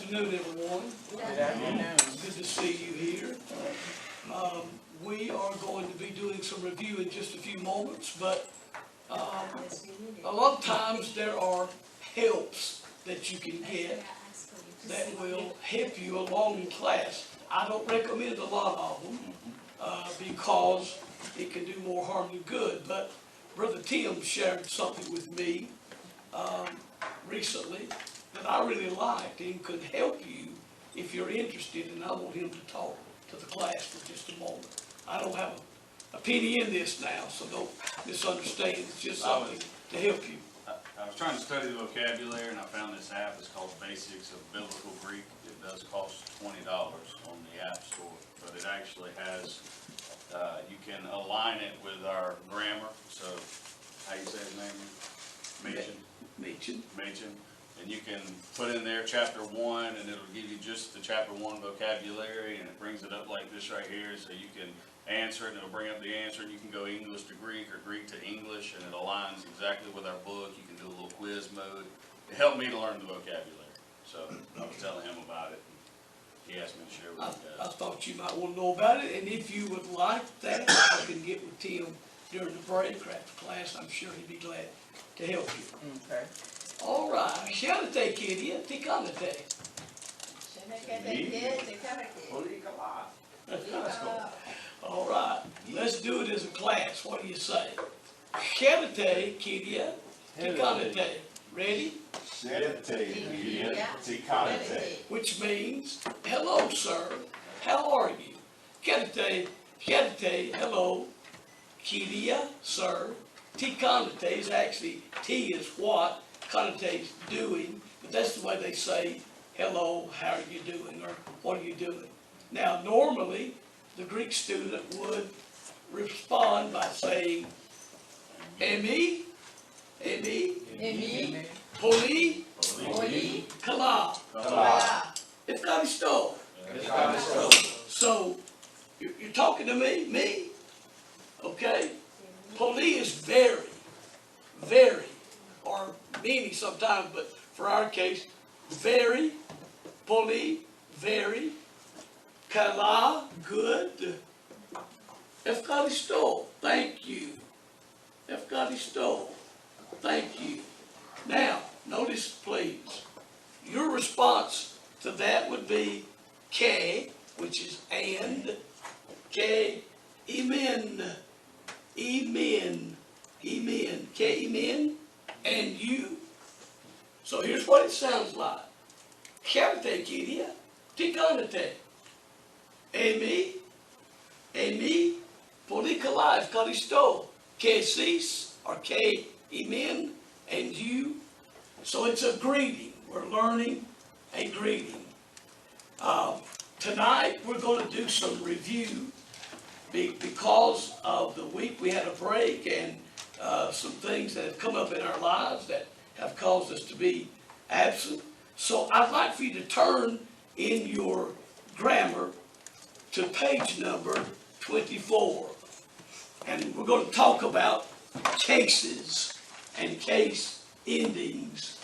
afternoon, everyone. Good afternoon. Good to see you here. We are going to be doing some review in just a few moments, but a lot of times there are helps that you can get that will help you along in class. I don't recommend a lot of them because it can do more harm than good, but Brother Tim shared something with me recently that I really liked and could help you if you're interested, and I want him to talk to the class for just a moment. I don't have a penny in this now, so don't misunderstand. It's just something to help you. I was trying to study the vocabulary, and I found this app. It's called Basics of Biblical Greek. It does cost $20 on the App Store, but it actually has, you can align it with our grammar. So, how you say his name? Machen. And you can put in there chapter 1, and it'll give you just the chapter 1 vocabulary, and it brings it up like this right here, so you can answer it, and it'll bring up the answer, and you can go English to Greek or Greek to English, and it aligns exactly with our book. You can do a little quiz mode. It helped me to learn the vocabulary, so I was telling him about it. He asked me to share with you I guys. thought you might want to know about it, and if you would like that, I can get with Tim during the break or after class. I'm sure he'd be glad to help you. Okay. All right, Shanate, Kitty, Tikanate. All right, let's do it as a class. What do you say? Shanate, Kitty, Tikanate. Ready? Which means, hello, sir. How are you? Shanate, hello. Kidia, sir. Tikanate is actually, T is what, Kanate is doing, but that's the way they say, hello, how are you doing, or what are you doing? Now, normally, the Greek student would respond by saying, Emi, Poli, Kala, Efkaristo. So, you're talking to me? Okay? Poli is very, or many sometimes, but for our case, very, poli, very, kala, good, efkaristo, thank you, efkaristo, thank you. Now, notice please, your response to that would be ke, which is and, ke, amen, and you. So here's what it sounds like. Shabate kiria, tikanate. Emi, polikala, efkaristo, ke sis, or ke amen, and you. So it's a greeting. We're learning a greeting. Tonight we're going to do some review because of the week we had a break and some things that have come up in our lives that have caused us to be absent. So I'd like for you to turn in your grammar to page number 24. And we're going to talk about cases and case endings.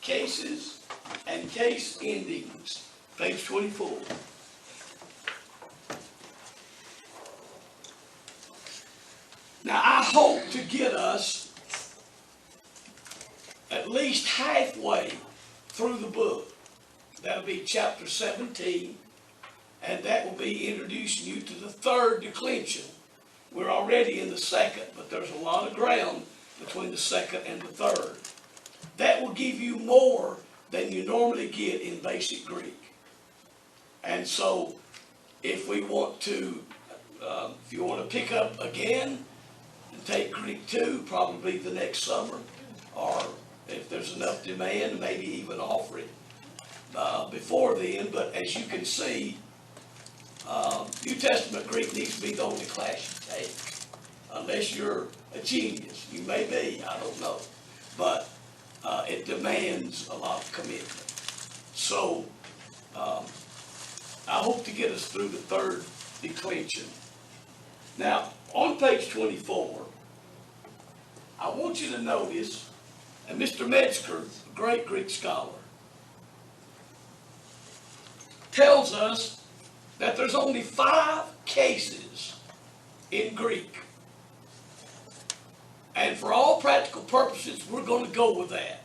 Cases and case endings. Page 24. Now, I hope to get us at least halfway through the book. That'll be chapter 17, and that will be introducing you to the third declension. We're already in the second, but there's a lot of ground between the second and the third. That will give you more than you normally get in basic Greek. And so, if we want to, if you want to pick up again, take Greek 2 probably the next summer, or if there's enough demand, maybe even offer it before then. But as you can see, New Testament Greek needs to be the only class you take, unless you're a genius. You may be, I don't know, but it demands a lot of commitment. So I hope to get us through the third declension. Now, on page 24, I want you to notice, and Mr. Metzger, a great Greek scholar, tells us that there's only 5 cases in Greek. And for all practical purposes, we're going to go with that.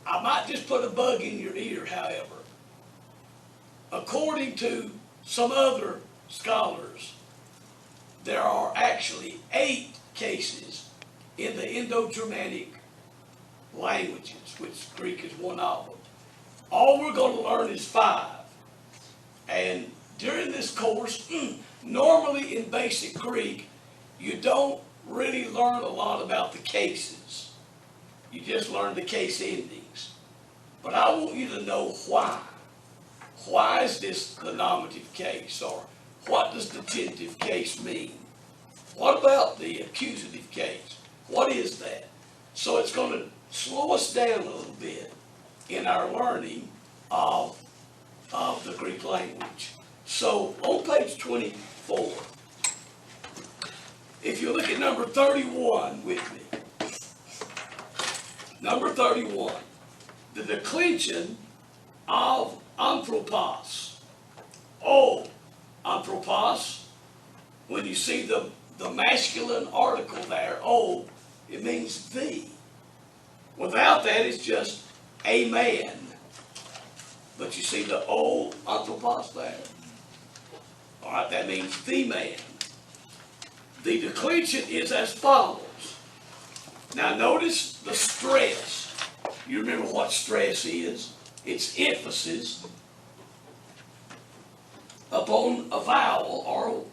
I might just put a bug in your ear, however. According to some other scholars, there are actually 8 cases in the Indo-Germanic languages, which Greek is one of them. All we're going to learn is 5. And during this course, normally in basic Greek, you don't really learn a lot about the cases. You just learn the case endings. But I want you to know why. Why is this the nominative case? Or what does the genitive case mean? What about the accusative case? What is that? So it's going to slow us down a little bit in our learning of the Greek language. So on page 24, if you look at number 31 with me, number 31, the declension of anthropos. Oh, anthropos, when you see the masculine article there, oh, it means the. Without that, it's just a man. But you see the O, anthropos there. All right, that means the man. The declension is as follows. Now notice the stress. You remember what stress is? It's emphasis upon a vowel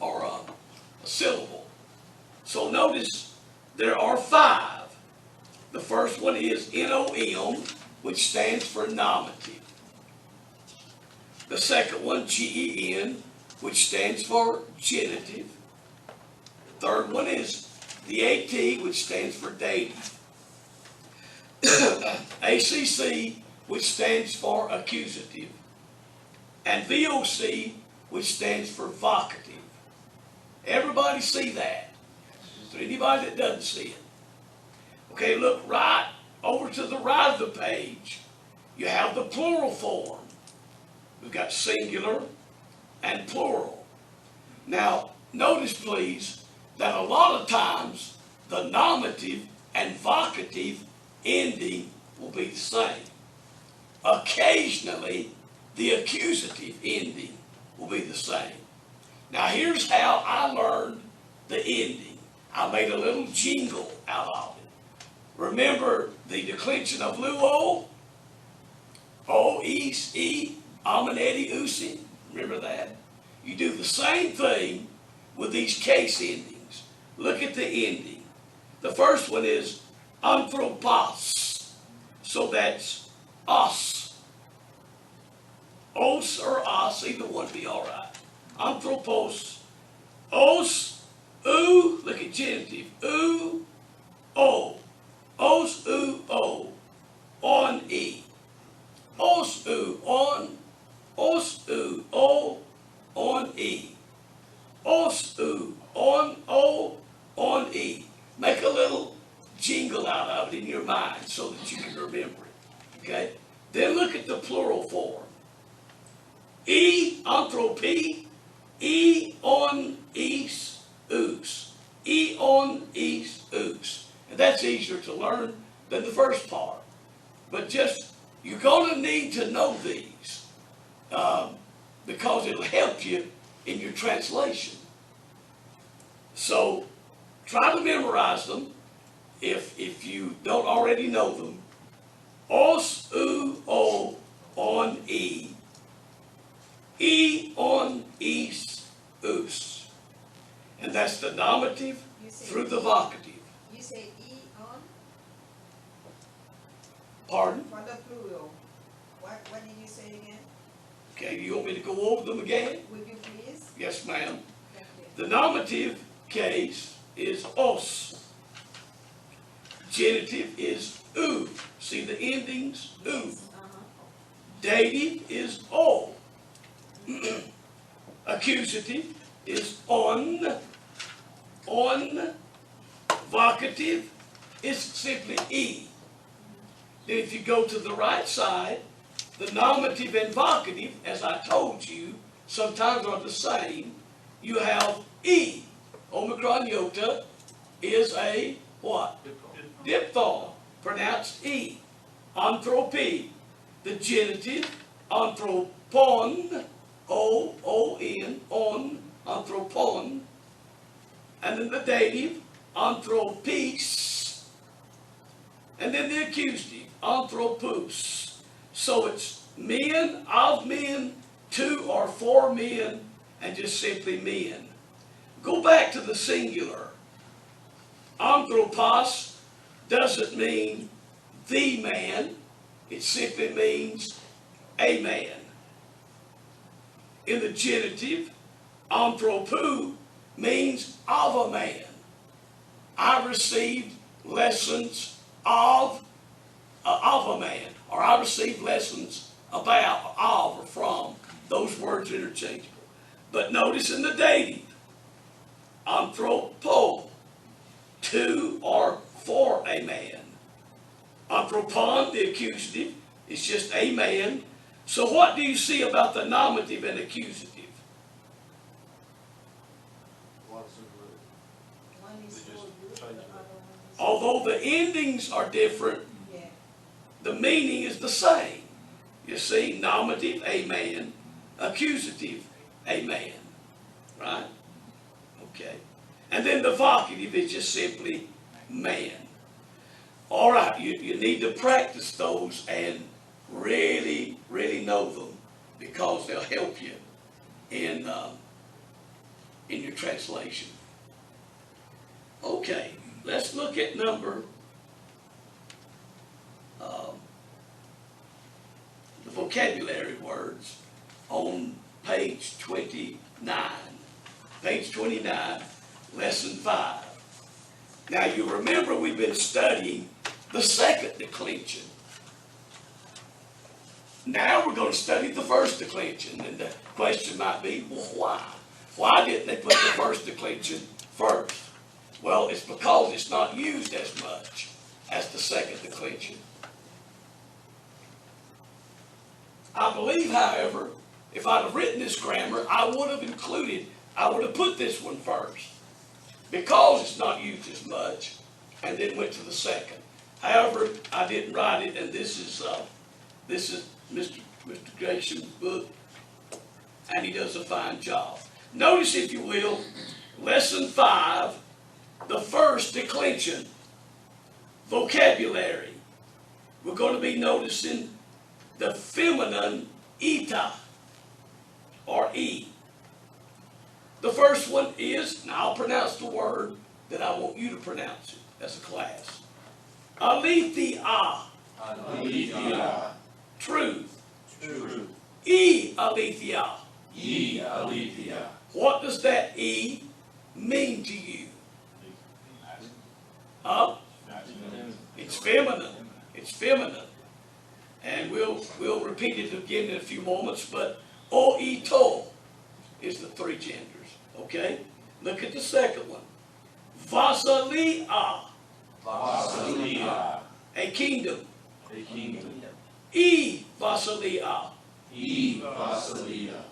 or a syllable. So notice there are 5. The first one is NOM, which stands for nominative. The second one, GEN, which stands for genitive. The third one is the AT, which stands for dative. ACC, which stands for accusative. And VOC, which stands for vocative. Everybody see that? Is there anybody that doesn't see it? Okay, look right over to the right of the page. You have the plural form. We've got singular and plural. Now, notice please that a lot of times the nominative and vocative ending will be the same. Occasionally, the accusative ending will be the same. Now, here's how I learned the ending. I made a little jingle out of it. Remember the declension of luo? O, east, e, amineti, usi. Remember that? You do the same thing with these case endings. Look at the ending. The first one is anthropos. So that's us. Os or us, either one be all right. Anthropos. Os, u, look at genitive. U, o. Os, u, o. On, e. Os, u, on. Os, u, o. On, e. Os, u, on, o. On, e. Make a little jingle out of it in your mind so that you can remember it. Okay? Then look at the plural form. E, anthropy, e, on, is, us. E, on, is, us. And that's easier to learn than the first part. But just, you're going to need to know these because it'll help you in your translation. So, try to memorize them if you don't already know them. Os, u, o, on, e. E, on, is, us. And that's the nominative through the vocative. You say E on? Pardon? For the plural. What did you say again? Okay, you want me to go over them again? Would you please? Yes, ma'am. Thank you. The nominative case is os. Genitive is u. See the endings? U. Uh-huh. Dative is o. Accusative is on. On. Vocative is simply e. Then if you go to the right side, the nominative and vocative, as I told you, sometimes are the same. You have E. Omicron iota is a what? Diphthong, pronounced E. Anthropy, the genitive, anthropon, O-O-N, on, anthropon, and then the dative, anthropis, and then the accusative, anthropos. So it's men, of men, to or for men, and just simply men. Go back to the singular. Anthropos doesn't mean the man, it simply means a man. In the genitive, anthropo means of a man. I received lessons of a man, or I received lessons about, of, or from. Those words are interchangeable. But notice in the dative, anthropo, to or for a man. Anthropon, the accusative, is just a man. So what do you see about the nominative and accusative? One is for you, the other one is. Although the endings are different, Yeah. the meaning is the same. You see, nominative, a man, accusative, a man. Right? Okay. And then the vocative is just simply man. All right, you need to practice those and really, really know them, because they'll help you in your translation. Okay, let's look at number the vocabulary words on page 29. Page 29, lesson 5. Now you remember we've been studying the second declension. Now we're going to study the first declension, and the question might be, well, why? Why didn't they put the first declension first? Well, it's because it's not used as much as the second declension. I believe, however, if I'd have written this grammar, I would have put this one first, because it's not used as much, and then went to the second. However, I didn't write it, and this is Mr. Grayson's book, and he does a fine job. Notice, if you will, lesson 5, the first declension, vocabulary. We're going to be noticing the feminine eta, or E. The first one is, now I'll pronounce the word that I want you to pronounce it as a class. Aletheia. Aletheia. Truth. Truth. E aletheia. E aletheia. What does that E mean to you? It's feminine. It's feminine. And we'll repeat it again in a few moments, but oito is the three genders. Okay? Look at the second one. Vasilia. Vasilia. A kingdom. A kingdom. E Vasilia. E Vasilia.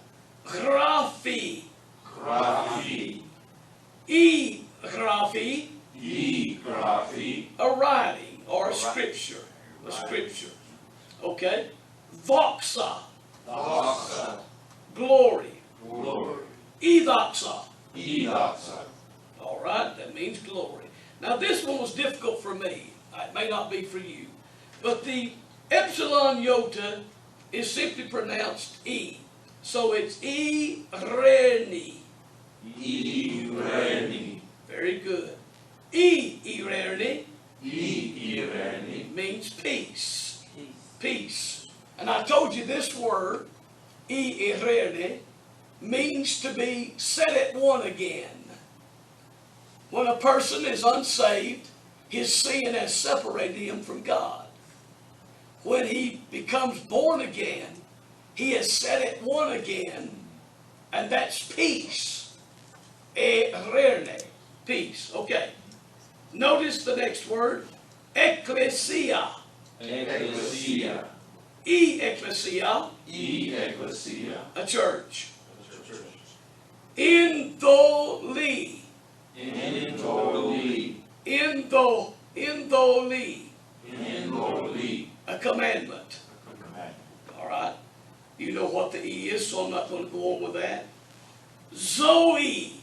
Graphi. Graphi. E graphi. E graphi. A writing or a scripture. A scripture. Okay? Voxa. Doxa. Glory. Glory. Edoxa. Edoxa. All right, that means glory. Now this one was difficult for me. It may not be for you. But the epsilon iota is simply pronounced E. So it's Irene. Irene. Very good. Irene Irene. means peace. Peace. And I told you this word, Irene, means to be set at one again. When a person is unsaved, his sin has separated him from God. When he becomes born again, he is set at one again, and that's peace. Irene, peace. Okay. Notice the next word, ecclesia. Ecclesia. Ecclesia, Ecclesia, a church. Church. Indoli, Indoli, Indoli, a commandment. All right. You know what the E is, so I'm not going to go on with that. Zoe,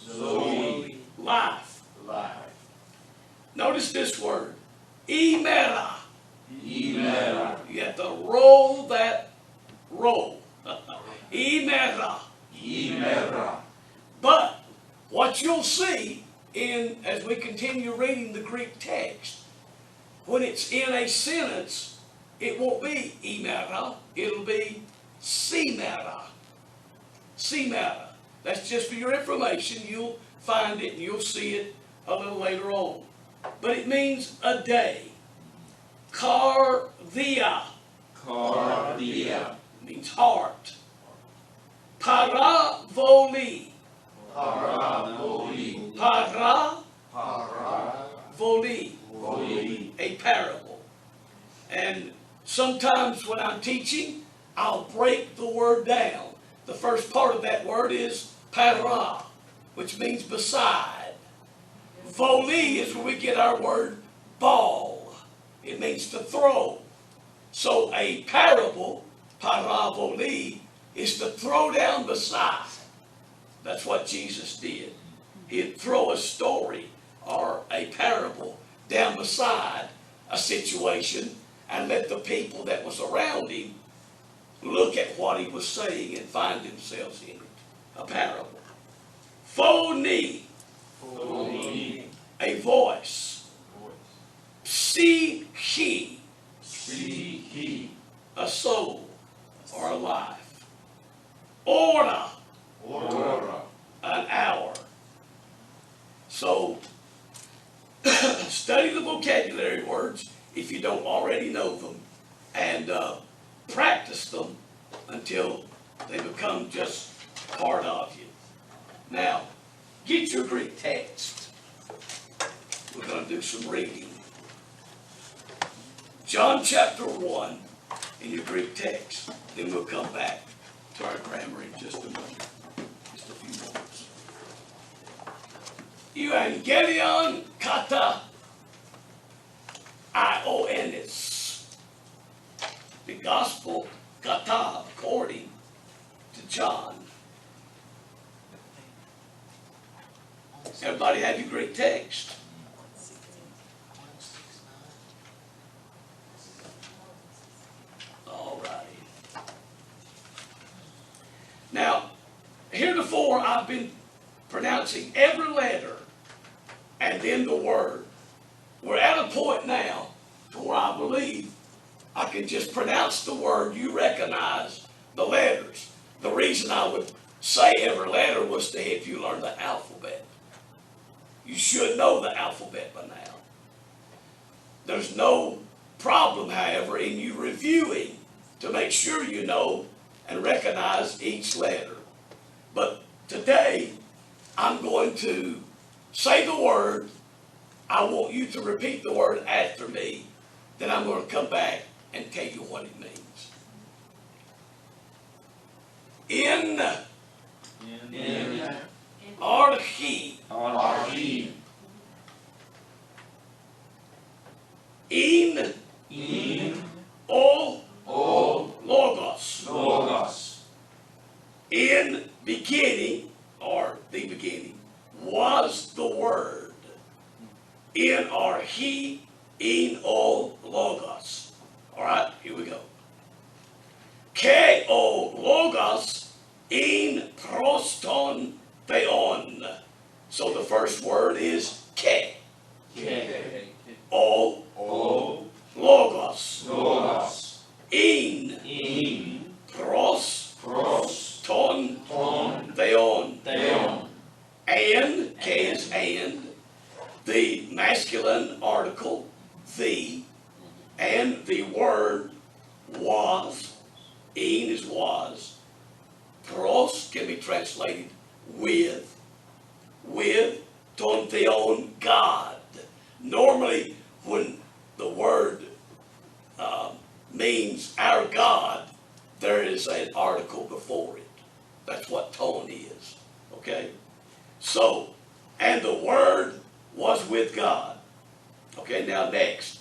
Zoe, life. life. Notice this word. Emera. Emera, You have to roll that roll. Emera. Emera, But what you'll see as we continue reading the Greek text, when it's in a sentence, it won't be emera, it'll be semera. Semera. That's just for your information. You'll find it and you'll see it a little later on. But it means a day. Cardia Cardia, means heart. Paravoli. Paravoli, Paravoli. Paravoli, A parable. And sometimes when I'm teaching, I'll break the word down. The first part of that word is para, which means beside. Voli is where we get our word ball. It means to throw. So a parable, paravoli, is to throw down beside. That's what Jesus did. He'd throw a story or a parable down beside a situation and let the people that was around him look at what he was saying and find themselves in it. A parable. Phony, Phony, a voice. Psyche, Psyche, a soul or a life. Order, Ora, an hour. So, study the vocabulary words if you don't already know them, and practice them until they become just part of you. Now, get your Greek text. We're going to do some reading. John chapter 1 in your Greek text. Then we'll come back to our grammar in just a moment. Just a few moments. Evangelion kata ionis. The gospel kata according to John. Everybody have your Greek text? All right. Now, heretofore I've been pronouncing every letter and then the word. We're at a point now to where I believe I can just pronounce the word, you recognize the letters. The reason I would say every letter was to help you learn the alphabet. You should know the alphabet by now. There's no problem, however, in you reviewing to make sure you know and recognize each letter. But today, I'm going to say the word. I want you to repeat the word after me. Then I'm going to come back and tell you what it means. In archi, Archi, in o logos. Logos, In beginning, or the beginning, was the word. In archi, in o logos. All right, here we go. Ke o logos in proston theon. So the first word is ke. Ke, O O, logos. Logos, In proston Pros, Ton, theon. Theon, And, K is and, the masculine article, the, and the word was, in is was, pros can be translated with, ton theon, God. Normally, when the word means our God, there is an article before it. That's what ton is, okay? So, and the Word was with God. Okay, now next.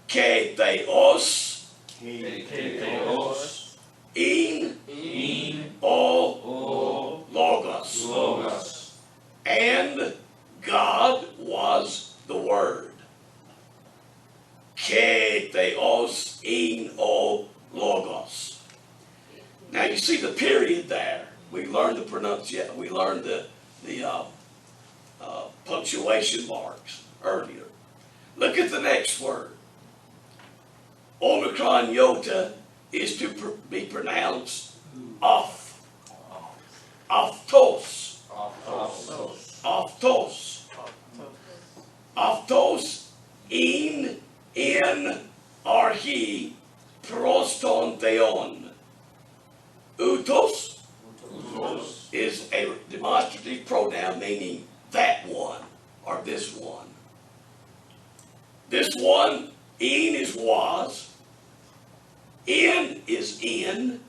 Ke theos Theos. in In. o logos. Logos. And God was the Word. Ke theos in o logos. Now you see the period there. We learned the pronunciation. We learned the punctuation marks earlier. Look at the next word. Omicron iota is to be pronounced off. Oftos. Oftos. Oftos in archi proston theon. Utos is a demonstrative pronoun meaning that one or this one. This one, in is was, in is in,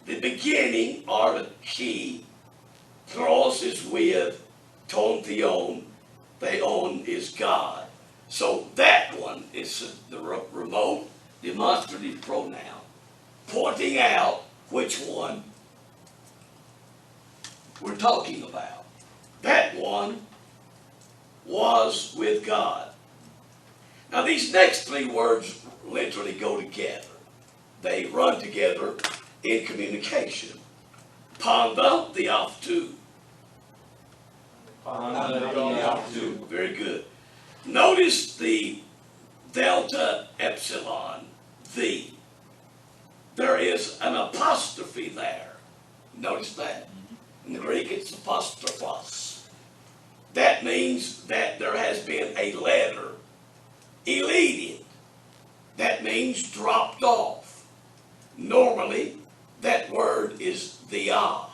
the beginning or the key, pros is with, ton theon is God. So that one is the remote demonstrative pronoun, pointing out which one we're talking about. That one was with God. Now these next three words literally go together. They run together in communication. Panda theoptu. Very good. Notice the delta epsilon, the. There is an apostrophe there. Notice that. In the Greek it's apostrophos. That means that there has been a letter elided. That means dropped off. Normally, that word is dia,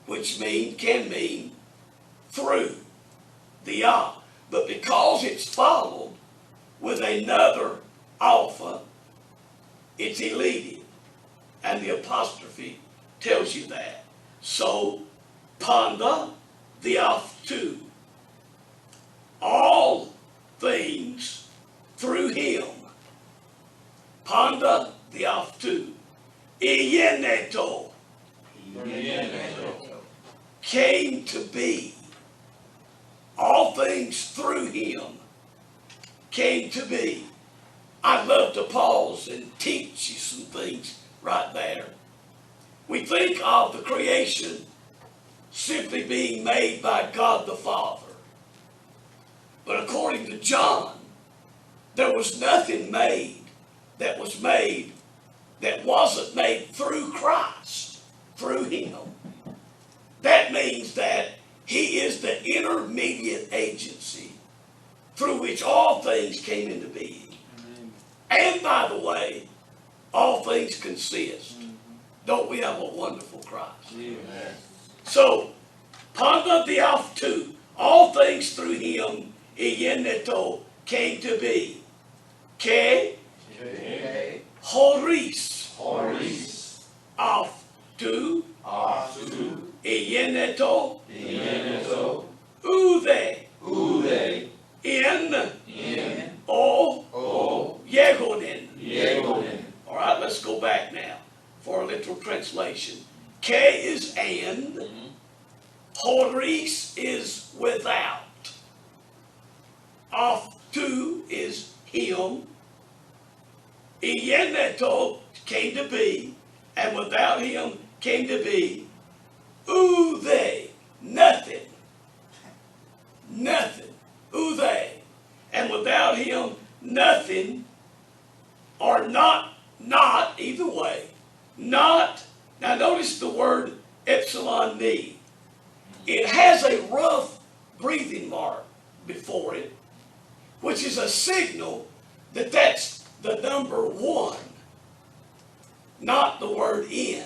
which can mean through, dia. But because it's followed with another alpha, it's elided. And the apostrophe tells you that. So, panda theoptu. All things through him. Panda theoptu. Iyeneto. Came to be. All things through him came to be. I'd love to pause and teach you some things right there. We think of the creation simply being made by God the Father. But according to John, there was nothing made that wasn't made through Christ, through him. That means that he is the intermediate agency through which all things came into being. And by the way, all things consist. Don't we have a wonderful Christ? Amen. So, panda theoptu, all things through him, iyeneto, came to be. Ke, horis, aftu, iyeneto, ude, in, o, yegonin. All right, let's go back now for a literal translation. Ke is and, horis is without, aftu is him, iyeneto came to be, and without him came to be, ude, nothing, ude, and without him nothing, or not, either way, not. Now notice the word epsilon me. It has a rough breathing mark before it, which is a signal that that's the number one, not the word in.